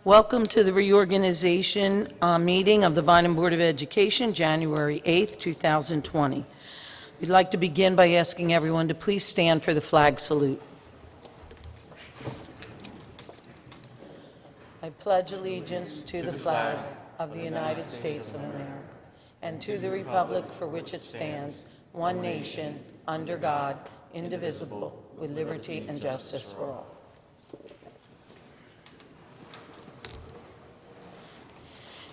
Welcome to the reorganization meeting of the Vineland Board of Education, January 8th, 2020. We'd like to begin by asking everyone to please stand for the flag salute. I pledge allegiance to the flag of the United States of America and to the republic for which it stands, one nation, under God, indivisible, with liberty and justice for all.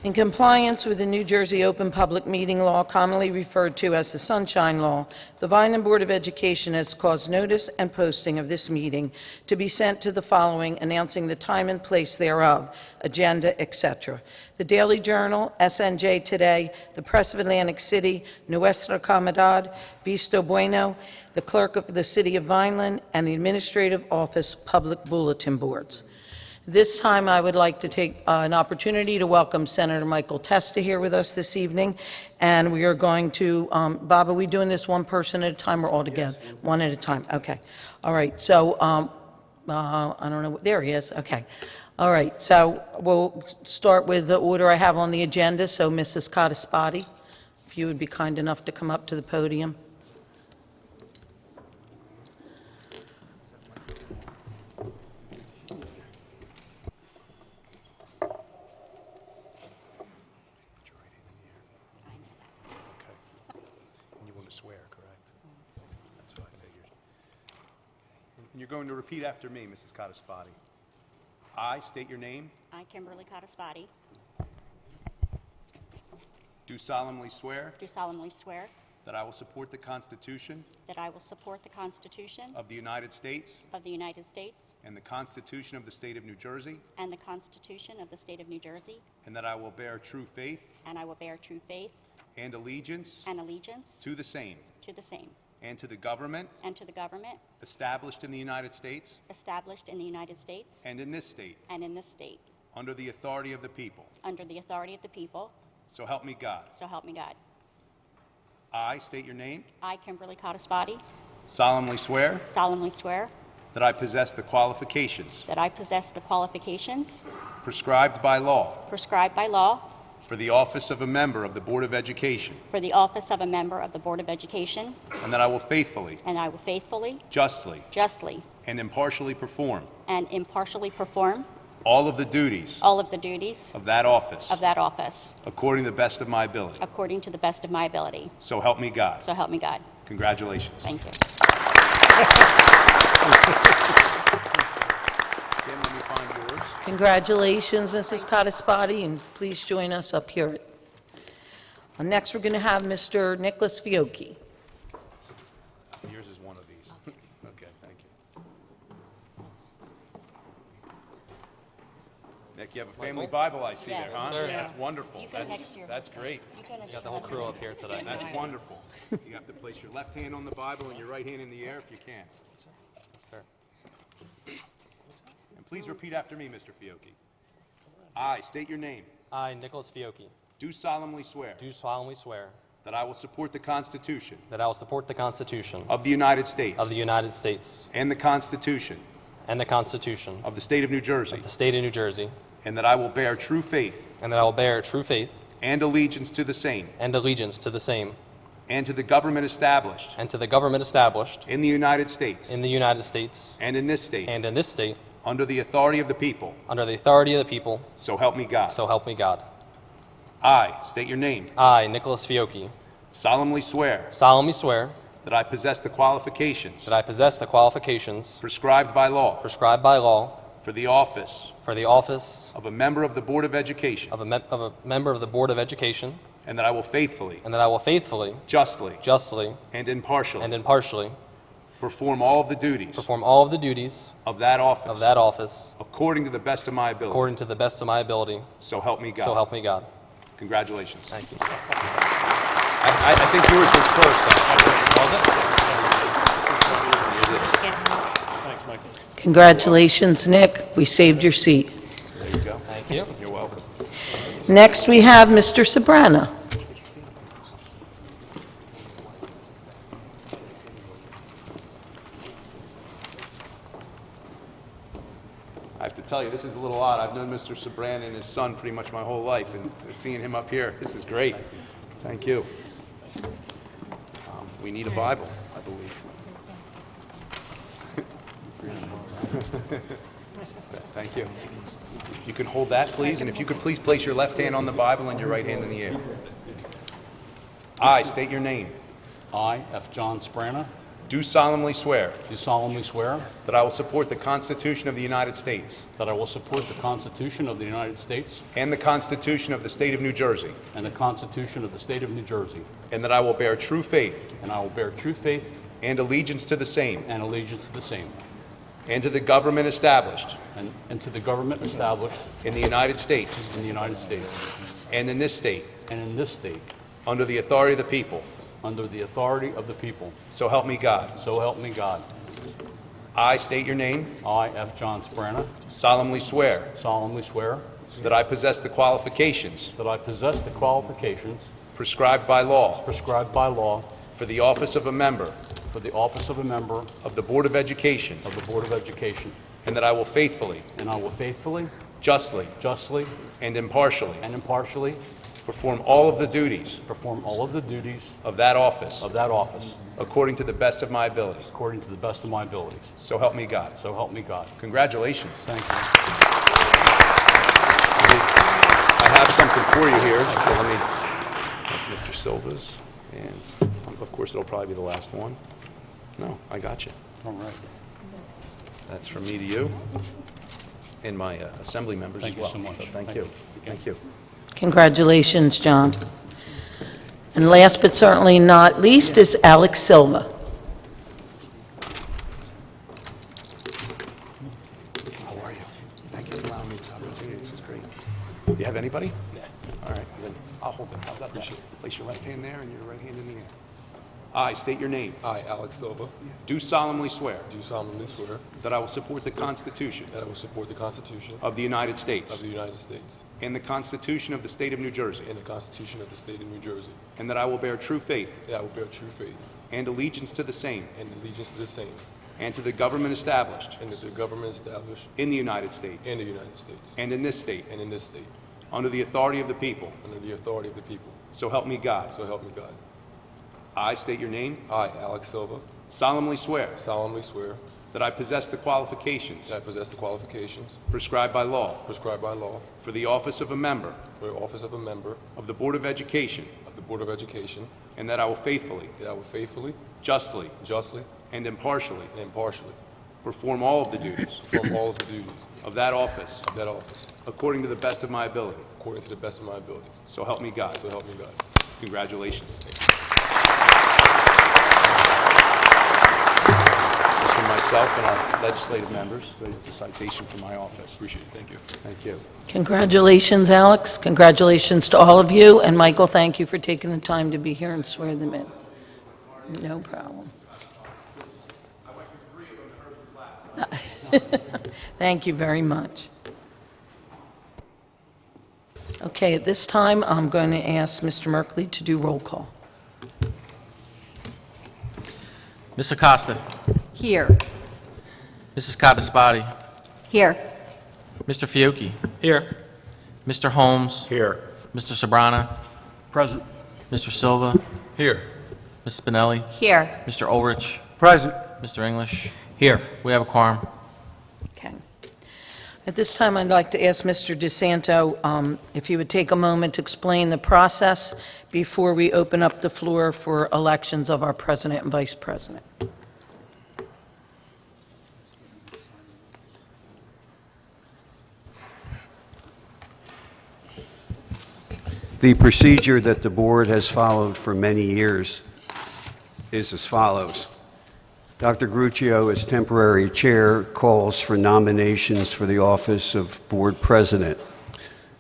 In compliance with the New Jersey Open Public Meeting Law, commonly referred to as the Sunshine Law, the Vineland Board of Education has caused notice and posting of this meeting to be sent to the following, announcing the time and place thereof, agenda, etc. The Daily Journal, SNJ Today, the Press of Atlantic City, Nuestra Comunidad, Visto Bueno, the Clerk of the City of Vineland, and the Administrative Office Public Bulletin Boards. This time, I would like to take an opportunity to welcome Senator Michael Testa here with us this evening, and we are going to, Bob, are we doing this one person at a time or all together? Yes. One at a time, okay. All right, so, I don't know, there he is, okay. All right, so we'll start with the order I have on the agenda, so Mrs. Cottaspati, if you would be kind enough to come up to the podium. And you're going to repeat after me, Mrs. Cottaspati. I state your name. I, Kimberly Cottaspati, Do solemnly swear do solemnly swear that I will support the Constitution that I will support the Constitution of the United States of the United States and the Constitution of the State of New Jersey, and the Constitution of the State of New Jersey, and that I will bear true faith and I will bear true faith and allegiance and allegiance to the same and to the government and to the government established in the United States established in the United States and in this state and in this state, under the authority of the people. under the authority of the people, So help me God. so help me God. I state your name. I, Kimberly Cottaspati, Solemnly swear solemnly swear that I possess the qualifications that I possess the qualifications prescribed by law prescribed by law for the office of a member of the Board of Education, for the office of a member of the Board of Education, and that I will faithfully, and I will faithfully, justly, justly, and impartially perform and impartially perform all of the duties all of the duties of that office of that office according to the best of my ability. according to the best of my ability. So help me God. So help me God. Congratulations. Thank you. Kim, let me find yours. Congratulations, Mrs. Cottaspati, and please join us up here. Next, we're going to have Mr. Nicholas Fiocchi. Yours is one of these. Okay, thank you. Nick, you have a family Bible I see Yes, there, huh? sir. That's wonderful. You go next to your That's husband. great. You go next Got to the your whole crew up here today. That's wonderful. You have to place your left hand on the Bible and your right hand in the air if you can. Sir. And please repeat after me, Mr. Fiocchi. I state your name. I, Nicholas Fiocchi, Do solemnly swear do solemnly swear that I will support the Constitution that I will support the Constitution of the United States of the United States and the Constitution and the Constitution of the State of New Jersey, of the State of New Jersey, and that I will bear true faith and that I will bear true faith and allegiance to the same and allegiance to the same and to the government established and to the government established in the United States in the United States and in this state and in this state under the authority of the people. under the authority of the people, So help me God. so help me God. I state your name. I, Nicholas Fiocchi, Solemnly swear solemnly swear that I possess the qualifications that I possess the qualifications prescribed by law prescribed by law for the office for the office of a member of the Board of Education, of a member of the Board of Education, and that I will faithfully, and that I will faithfully, justly, justly, and impartially and impartially perform all of the duties perform all of the duties of that office according to the best of my ability. according to the best of my ability. So help me God. So help me God. Congratulations. Thank you. I think yours was first. Congratulations, Nick. We saved your seat. There you go. Thank you. You're welcome. Next, we have Mr. Sobrana. I have to tell you, this is a little odd. I've known Mr. Sabran and his son pretty much my whole life, and seeing him up here, this is great. Thank you. We need a Bible, I believe. Thank you. If you can hold that, please, and if you could please place your left hand on the Bible and your right hand in the air. I state your name. I, F. John Sprana, Do solemnly swear do solemnly swear that I will support the Constitution of the United States that I will support the Constitution of the United States and the Constitution of the State of New Jersey, and the Constitution of the State of New Jersey, and that I will bear true faith and I will bear true faith and allegiance to the same and allegiance to the same, and to the government established and to the government established in the United States in the United States and in this state and in this state, under the authority of the people. under the authority of the people. So help me God. So help me God. I state your name, I, F. John Sprana, solemnly swear solemnly swear that I possess the qualifications that I possess the qualifications prescribed by law prescribed by law for the office of a member for the office of a member of the Board of Education, of the Board of Education, and that I will faithfully, and I will faithfully, justly, justly, and impartially and impartially perform all of the duties perform all of the duties of that office of that office according to the best of my ability. according to the best of my abilities. So help me God. So help me God. Congratulations. Thank you. I have something for you here. So let me, that's Mr. Silva's, and of course it'll probably be the last one. No, I got you. All right. That's from me to you and my assembly members as Thank you well. so much. Thank Thank you. you. Thank you. Congratulations, John. And last but certainly not least is Alex Silva. How are you? Thank you for allowing me this opportunity. This is great. Do you have anybody? No. All right, then I'll hold it. How's that? Appreciate it. Place your left hand there and your right hand in the air. I state your name. I, Alex Silva, Do solemnly swear do solemnly swear that I will support the Constitution that I will support the Constitution of the United States of the United States and the Constitution of the State of New Jersey, and the Constitution of the State of New Jersey, and that I will bear true faith that I will bear true faith and allegiance to the same and allegiance to the same, and to the government established and that the government established in the United States in the United States and in this state and in this state, under the authority of the people. under the authority of the people. So help me God. So help me God. I state your name. I, Alex Silva, Solemnly swear solemnly swear that I possess the qualifications that I possess the qualifications prescribed by law prescribed by law for the office of a member for the office of a member of the Board of Education, of the Board of Education, and that I will faithfully, that I will faithfully, justly, justly, and impartially and impartially perform all of the duties perform all of the duties of that office of that office according to the best of my ability. according to the best of my ability. So help me God. So help me God. Congratulations. This is from myself and our legislative members. There's the citation from my office. Appreciate it. Thank you. Thank you. Congratulations, Alex. Congratulations to all of you. And Michael, thank you for taking the time to be here and swear them in. No problem. Thank you very much. Okay, at this time, I'm going to ask Mr. Merkley to do roll call. Ms. Acosta, Here. Mrs. Cataspati, Here. Mr. Fiocchi. Here. Mr. Holmes. Here. Mr. Sabrana, Present. Mr. Silva, Here. Ms. Spinelli, Here. Mr. Ulrich, Present. Mr. English. Here. We have a quorum. Okay. At this time, I'd like to ask Mr. DeSanto if he would take a moment to explain the process before we open up the floor for elections of our president and vice president. The procedure that the board has followed for many years is as follows. Dr. Gruccio, as temporary chair, calls for nominations for the office of board president.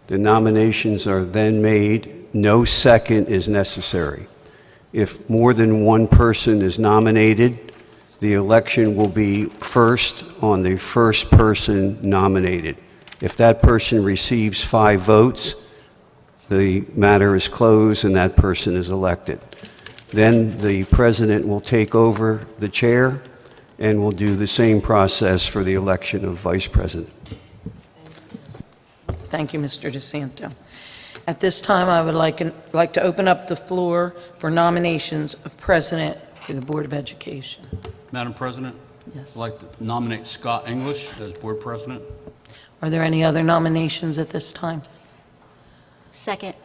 The nominations are then made. No second is necessary. If more than one person is nominated, the election will be first on the first person nominated. If that person receives 5 votes, the matter is closed and that person is elected. Then the president will take over the chair and will do the same process for the election of vice president. Thank you, Mr. DeSanto. At this time, I would like to open up the floor for nominations of President for the Board of Education. Madam President, Yes. I'd like to nominate Scott English as Board President. Are there any other nominations at this time? Second.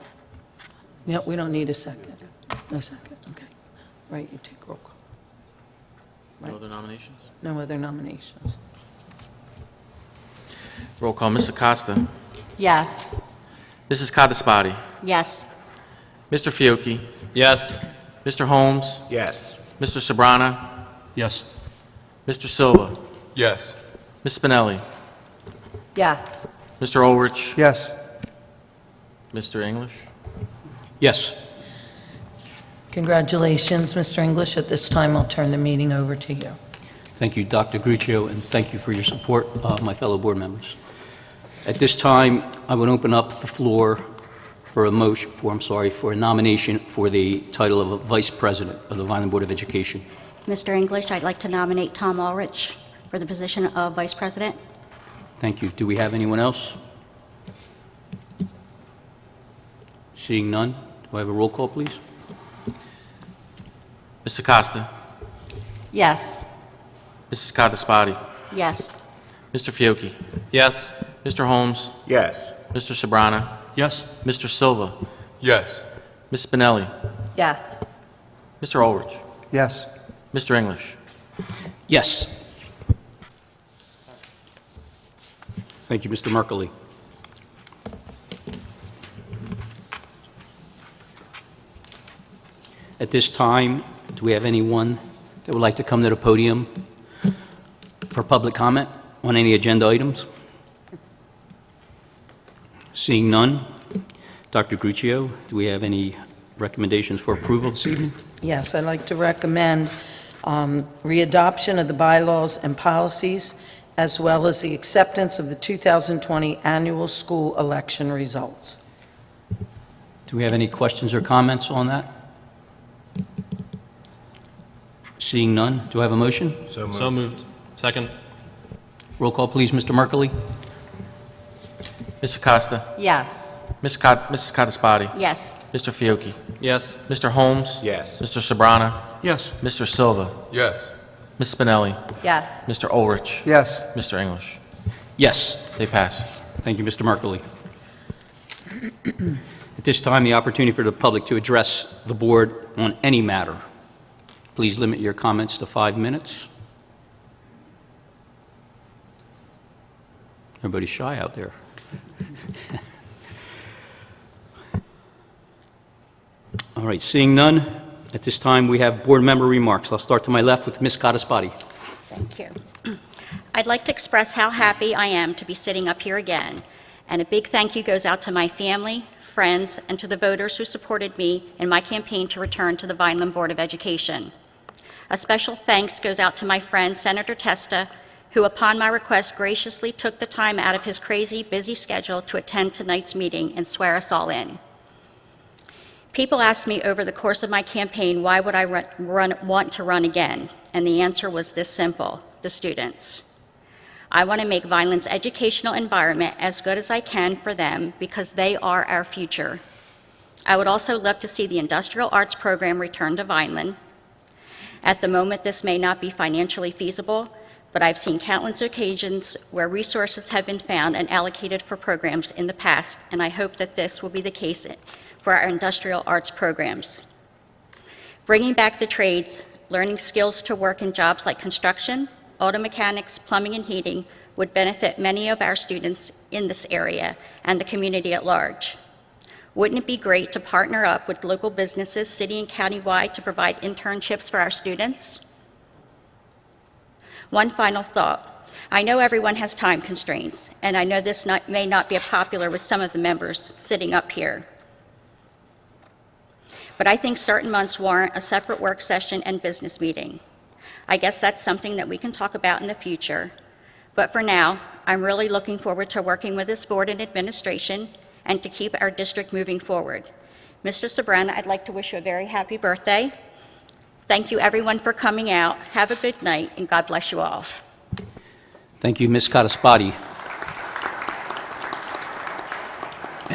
No, we don't need a second. No second, okay. Right, you take roll call. No other nominations? No other nominations. Roll call, Ms. Acosta. Yes. Mrs. Codispoti. Yes. Mr. Fiocchi. Yes. Mr. Holmes. Yes. Mr. Sobrana. Yes. Mr. Silva. Yes. Ms. Spinelli. Yes. Mr. Ulrich. Yes. Mr. English. Yes. Congratulations, Mr. English. At this time, I'll turn the meeting over to you. Thank you, Dr. Gruccio, and thank you for your support, my fellow board members. At this time, I would open up the floor for a for a nomination for the title of a Vice President of the Vineland Board of Education. Mr. English, I'd like to nominate Tom Ulrich for the position of Vice President. Thank you. Do we have anyone else? Seeing none, do I have a roll call, please? Ms. Acosta. Yes. Mrs. Codispoti. Yes. Mr. Fiocchi. Yes. Mr. Holmes. Yes. Mr. Sobrana. Yes. Mr. Silva. Yes. Ms. Spinelli. Yes. Mr. Ulrich. Yes. Mr. English. Yes. Thank you, Mr. Merkley. At this time, do we have anyone that would like to come to the podium for public comment on any agenda items? Seeing none, Dr. Gruccio, do we have any recommendations for approval this evening? Yes, I'd like to recommend readoption of the bylaws and policies, as well as the acceptance of the 2020 annual school election results. Do we have any questions or comments on that? Seeing none, do I have a motion? So moved. So moved. Second. Roll call, please, Mr. Merkley. Ms. Acosta. Yes. Mrs. Codispoti. Yes. Mr. Fiocchi. Yes. Mr. Holmes. Yes. Mr. Sobrana. Yes. Mr. Silva. Yes. Ms. Spinelli. Yes. Mr. Ulrich. Yes. Mr. English. Yes. They pass. Thank you, Mr. Merkley. At this time, the opportunity for the public to address the board on any matter. Please limit your comments to 5 minutes. Everybody's shy out there. All right, seeing none, at this time we have board member remarks. I'll start to my left with Ms. Codispoti. Thank you. I'd like to express how happy I am to be sitting up here again, and a big thank you goes out to my family, friends, and to the voters who supported me in my campaign to return to the Vineland Board of Education. A special thanks goes out to my friend, Senator Testa, who upon my request graciously took the time out of his crazy, busy schedule to attend tonight's meeting and swear us all in. People asked me over the course of my campaign, why would I want to run again? And the answer was this simple: the students. I want to make Vineland's educational environment as good as I can for them because they are our future. I would also love to see the industrial arts program return to Vineland. At the moment, this may not be financially feasible, but I've seen countless occasions where resources have been found and allocated for programs in the past, and I hope that this will be the case for our industrial arts programs. Bringing back the trades, learning skills to work in jobs like construction, auto mechanics, plumbing, and heating would benefit many of our students in this area and the community at large. Wouldn't it be great to partner up with local businesses, city and countywide, to provide internships for our students? One final thought. I know everyone has time constraints, and I know this may not be popular with some of the members sitting up here. But I think certain months warrant a separate work session and business meeting. I guess that's something that we can talk about in the future. But for now, I'm really looking forward to working with this board and administration and to keep our district moving forward. Mr. Sobrana, I'd like to wish you a very happy birthday. Thank you, everyone, for coming out. Have a good night, and God bless you all. Thank you, Ms. Codispoti.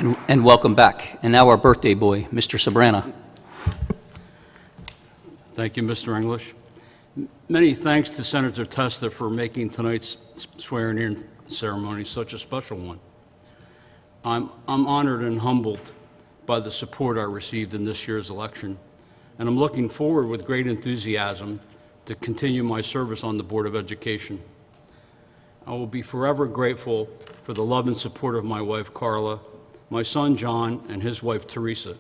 And welcome back. And now our birthday boy, Mr. Sabrana. Thank you, Mr. English. Many thanks to Senator Testa for making tonight's swearing-in ceremony such a special one. I'm honored and humbled by the support I received in this year's election, and I'm looking forward with great enthusiasm to continue my service on the Board of Education. I will be forever grateful for the love and support of my wife, Carla, my son, John, and his wife, Teresa.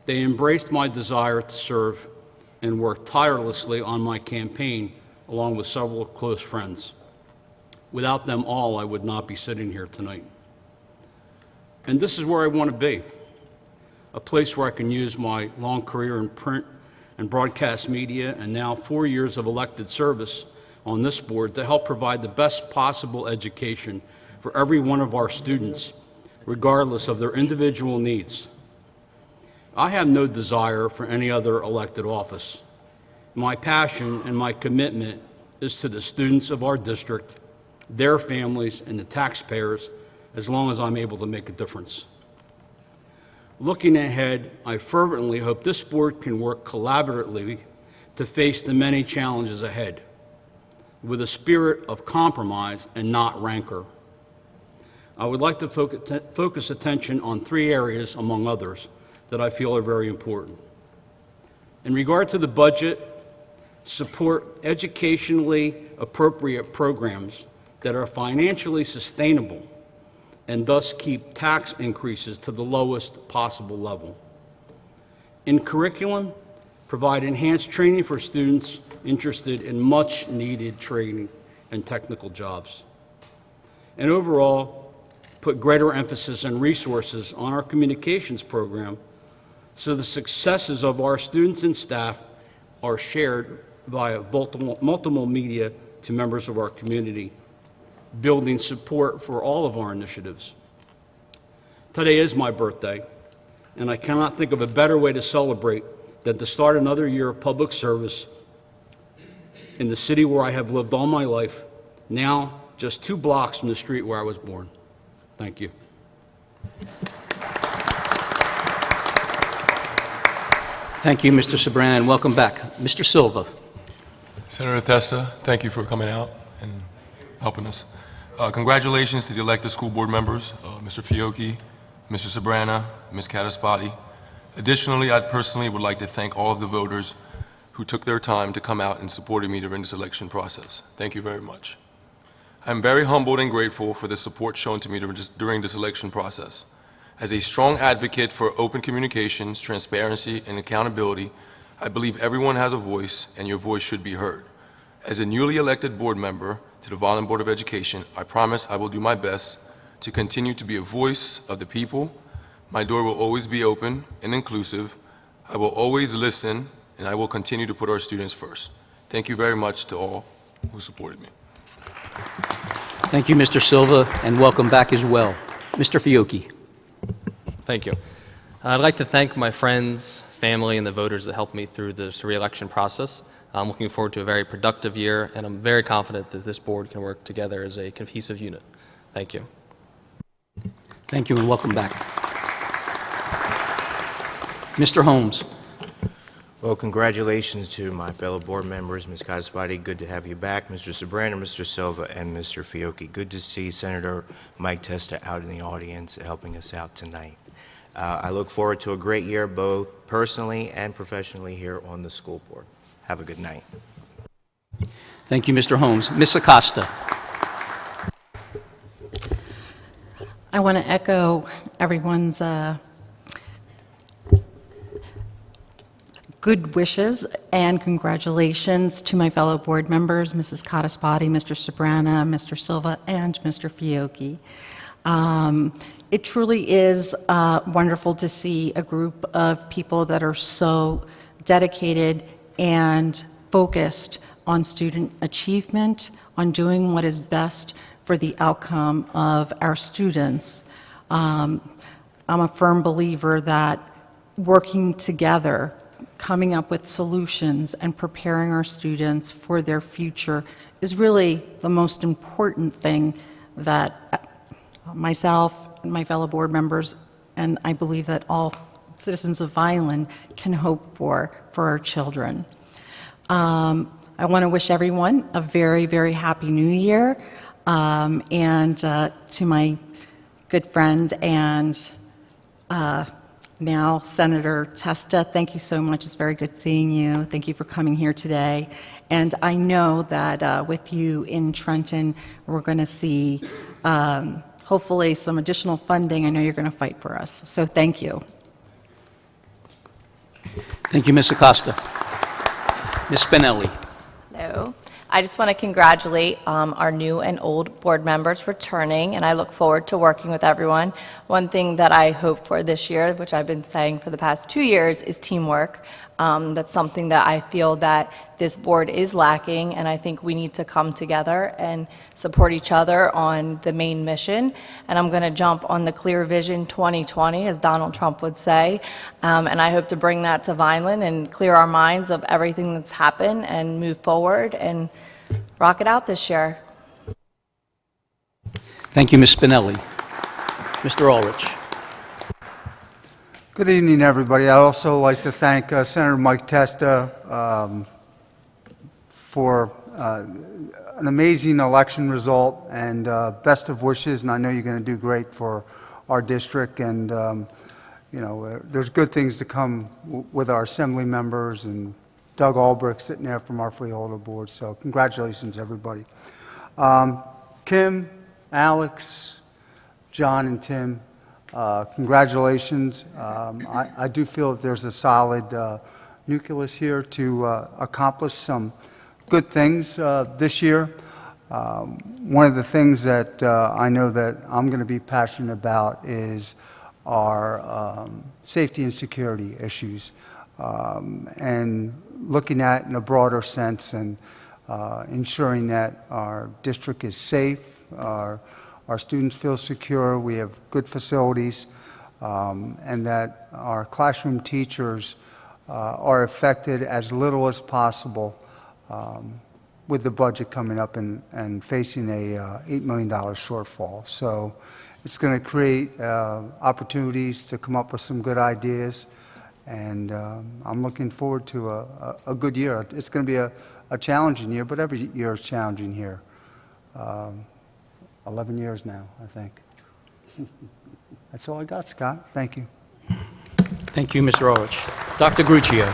They embraced my desire to serve and worked tirelessly on my campaign along with several close friends. Without them all, I would not be sitting here tonight. And this is where I want to be, a place where I can use my long career in print and broadcast media and now 4 years of elected service on this board to help provide the best possible education for every one of our students, regardless of their individual needs. I have no desire for any other elected office. My passion and my commitment is to the students of our district, their families, and the taxpayers, as long as I'm able to make a difference. Looking ahead, I fervently hope this board can work collaboratively to face the many challenges ahead, with a spirit of compromise and not rancor. I would like to focus attention on 3 areas, among others, that I feel are very important. In regard to the budget, support educationally appropriate programs that are financially sustainable and thus keep tax increases to the lowest possible level. In curriculum, provide enhanced training for students interested in much needed training and technical jobs. And overall, put greater emphasis and resources on our communications program so the successes of our students and staff are shared via multiple media to members of our community, building support for all of our initiatives. Today is my birthday, and I cannot think of a better way to celebrate than to start another year of public service in the city where I have lived all my life, now just 2 blocks from the street where I was born. Thank you. Thank you, Mr. Sabrana, and welcome back. Mr. Silva. Senator Testa, thank you for coming out and helping us. Congratulations to the elected school board members, Mr. Fiocchi, Mr. Sabrana, Ms. Cataspati. Additionally, I personally would like to thank all of the voters who took their time to come out and supported me during this election process. Thank you very much. I'm very humbled and grateful for the support shown to me during this election process. As a strong advocate for open communications, transparency, and accountability, I believe everyone has a voice and your voice should be heard. As a newly elected board member to the Volunteer Board of Education, I promise I will do my best to continue to be a voice of the people. My door will always be open and inclusive. I will always listen, and I will continue to put our students first. Thank you very much to all who supported me. Thank you, Mr. Silva, and welcome back as well. Mr. Fiocchi. Thank you. I'd like to thank my friends, family, and the voters that helped me through this re-election process. I'm looking forward to a very productive year, and I'm very confident that this board can work together as a cohesive unit. Thank you. Thank you, and welcome back. Mr. Holmes. Well, congratulations to my fellow board members, Ms. Cataspati. Good to have you back. Mr. Sabrana, Mr. Silva, and Mr. Fiocchi. Good to see Senator Mike Testa out in the audience helping us out tonight. I look forward to a great year, both personally and professionally here on the school board. Have a good night. Thank you, Mr. Holmes. Ms. Acosta. I want to echo everyone's good wishes and congratulations to my fellow board members, Mrs. Cataspati, Mr. Sabrana, Mr. Silva, and Mr. Fiocchi. It truly is wonderful to see a group of people that are so dedicated and focused on student achievement, on doing what is best for the outcome of our students. I'm a firm believer that working together, coming up with solutions and preparing our students for their future is really the most important thing that myself and my fellow board members and I believe that all citizens of Vineland can hope for our children. I want to wish everyone a very, very happy New Year, and to my good friend and now Senator Testa, thank you so much. It's very good seeing you. Thank you for coming here today. And I know that with you in Trenton, we're going to see hopefully some additional funding. I know you're going to fight for us. So thank you. Thank you, Ms. Acosta. Ms. Spinelli. Hello. I just want to congratulate our new and old board members returning, and I look forward to working with everyone. One thing that I hope for this year, which I've been saying for the past 2 years, is teamwork. That's something that I feel that this board is lacking, and I think we need to come together and support each other on the main mission. And I'm going to jump on the Clear Vision 2020, as Donald Trump would say, and I hope to bring that to Vineland and clear our minds of everything that's happened and move forward and rock it out this year. Thank you, Ms. Spinelli. Mr. Ulrich. Good evening, everybody. I'd also like to thank Senator Mike Testa for an amazing election result, and best of wishes, and I know you're going to do great for our district, and you know, there's good things to come with our assembly members, and Doug Albrecht sitting there from our freeholder board, so congratulations, everybody. Kim, Alex, John, and Tim, congratulations. I do feel that there's a solid nucleus here to accomplish some good things this year. One of the things that I know that I'm going to be passionate about is our safety and security issues, and looking at in a broader sense, and ensuring that our district is safe, our students feel secure, we have good facilities, and that our classroom teachers are affected as little as possible with the budget coming up and facing a $8 million shortfall. So it's going to create opportunities to come up with some good ideas, and I'm looking forward to a good year. It's going to be a challenging year, but every year is challenging here. 11 years now, I think. That's all I got, Scott. Thank you. Thank you, Mr. Ulrich. Dr. Gruccio.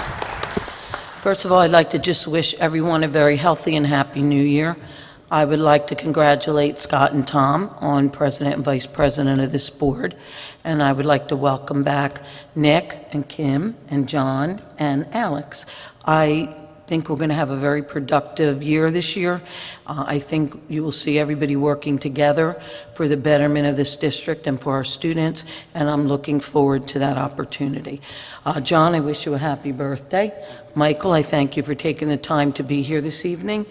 First of all, I'd like to just wish everyone a very healthy and happy New Year. I would like to congratulate Scott and Tom on President and Vice President of this board, and I would like to welcome back Nick and Kim and John and Alex. I think we're going to have a very productive year this year. I think you will see everybody working together for the betterment of this district and for our students, and I'm looking forward to that opportunity. John, I wish you a happy birthday. Michael, I thank you for taking the time to be here this evening,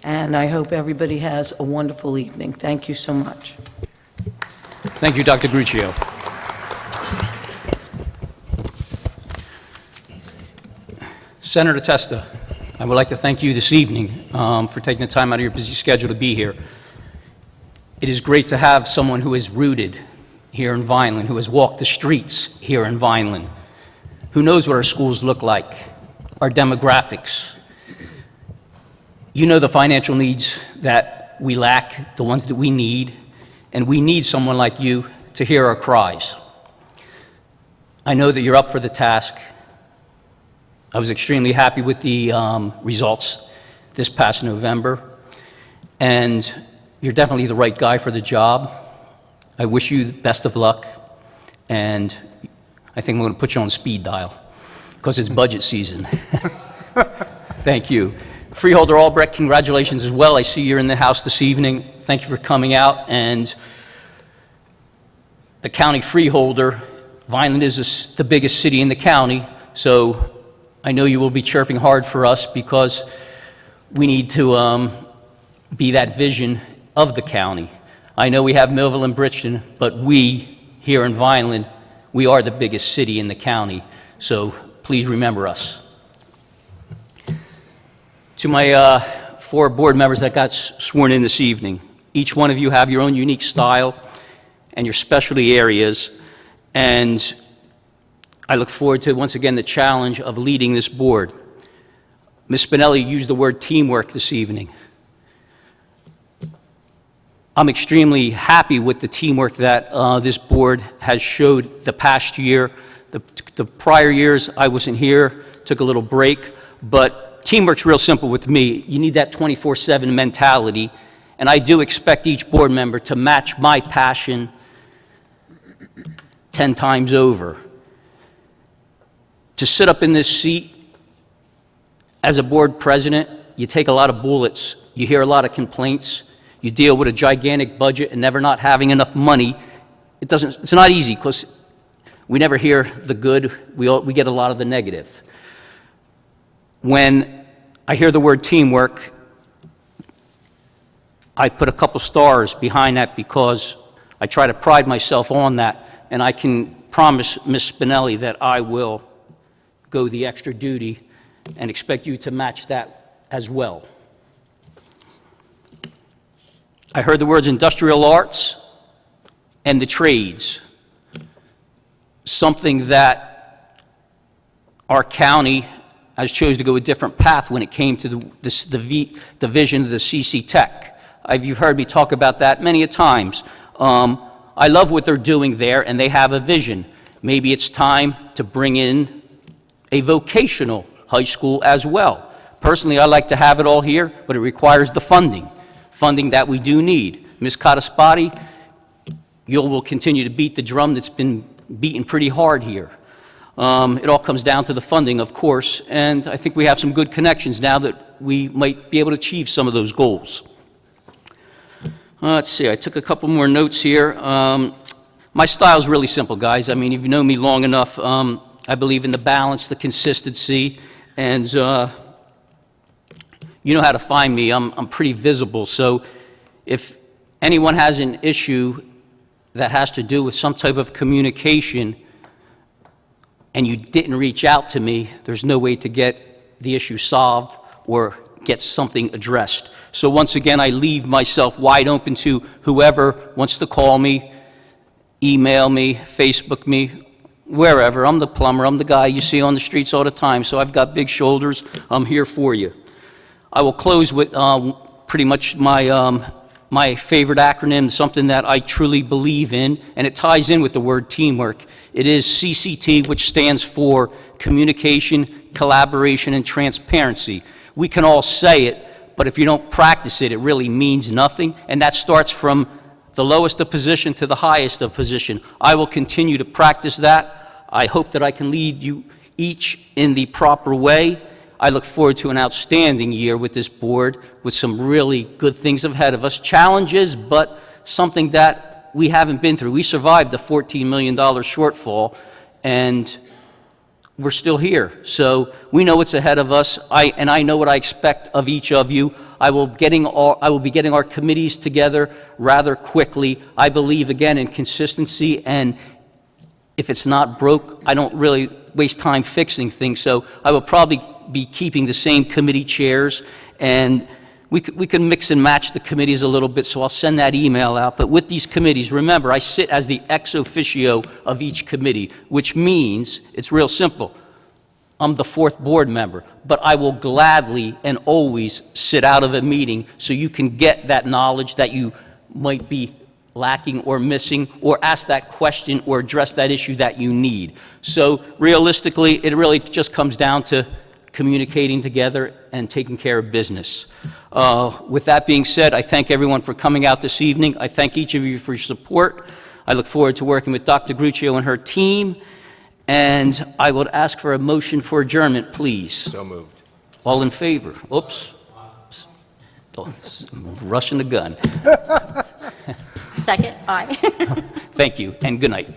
and I hope everybody has a wonderful evening. Thank you so much. Thank you, Dr. Gruccio. Senator Testa, I would like to thank you this evening for taking the time out of your busy schedule to be here. It is great to have someone who is rooted here in Vineland, who has walked the streets here in Vineland, who knows what our schools look like, our demographics. You know the financial needs that we lack, the ones that we need, and we need someone like you to hear our cries. I know that you're up for the task. I was extremely happy with the results this past November, and you're definitely the right guy for the job. I wish you the best of luck, and I think I'm going to put you on speed dial because it's budget season. Thank you. Freeholder Albrecht, congratulations as well. I see you're in the house this evening. Thank you for coming out. And the county freeholder, Vineland is the biggest city in the county, so I know you will be chirping hard for us because we need to be that vision of the county. I know we have Millville and Bridgeton, but we here in Vineland, we are the biggest city in the county, so please remember us. To my 4 board members that got sworn in this evening, each one of you have your own unique style and your specialty areas, And I look forward to, once again, the challenge of leading this board. Ms. Spinelli used the word teamwork this evening. I'm extremely happy with the teamwork that this board has showed the past year. The prior years, I wasn't here, took a little break, but teamwork's real simple with me. You need that 24/7 mentality, and I do expect each board member to match my passion 10 times over. To sit up in this seat as a board president, you take a lot of bullets, you hear a lot of complaints, you deal with a gigantic budget and never not having enough money. It's not easy because we never hear the good, we get a lot of the negative. When I hear the word teamwork, I put a couple stars behind that because I try to pride myself on that, and I can promise Ms. Spinelli that I will go the extra duty and expect you to match that as well. I heard the words industrial arts and the trades, something that our county has chosen to go a different path when it came to the vision of the CC Tech. You've heard me talk about that many a times. I love what they're doing there, and they have a vision. Maybe it's time to bring in a vocational high school as well. Personally, I like to have it all here, but it requires the funding that we do need. Ms. Cataspati, you will continue to beat the drum that's been beaten pretty hard here. It all comes down to the funding, of course, and I think we have some good connections now that we might be able to achieve some of those goals. Let's see, I took a couple more notes here. My style is really simple, guys. I mean, if you know me long enough, I believe in the balance, the consistency, and you know how to find me. I'm pretty visible, so if anyone has an issue that has to do with some type of communication and you didn't reach out to me, there's no way to get the issue solved or get something addressed. So once again, I leave myself wide open to whoever wants to call me, email me, Facebook me, wherever. I'm the plumber, I'm the guy you see on the streets all the time, so I've got big shoulders. I'm here for you. I will close with pretty much my favorite acronym, something that I truly believe in, and it ties in with the word teamwork. It is CCT, which stands for Communication, Collaboration, and Transparency. We can all say it, but if you don't practice it, it really means nothing, and that starts from the lowest of position to the highest of position. I will continue to practice that. I hope that I can lead you each in the proper way. I look forward to an outstanding year with this board, with some really good things ahead of us. Challenges, but something that we haven't been through. We survived the $14 million shortfall, and we're still here. So we know what's ahead of us, and I know what I expect of each of you. I will be getting our committees together rather quickly. I believe, again, in consistency, and if it's not broke, I don't really waste time fixing things. So I will probably be keeping the same committee chairs, and we can mix and match the committees a little bit, so I'll send that email out. But with these committees, remember, I sit as the ex officio of each committee, which means it's real simple. I'm the fourth board member, but I will gladly and always sit out of a meeting so you can get that knowledge that you might be lacking or missing, or ask that question or address that issue that you need. So realistically, it really just comes down to communicating together and taking care of business. With that being said, I thank everyone for coming out this evening. I thank each of you for your support. I look forward to working with Dr. Gruccio and her team, and I would ask for a motion for adjournment, please. So moved. All in favor? Oops. Rushing the gun. Second, aye. Thank you, and good night.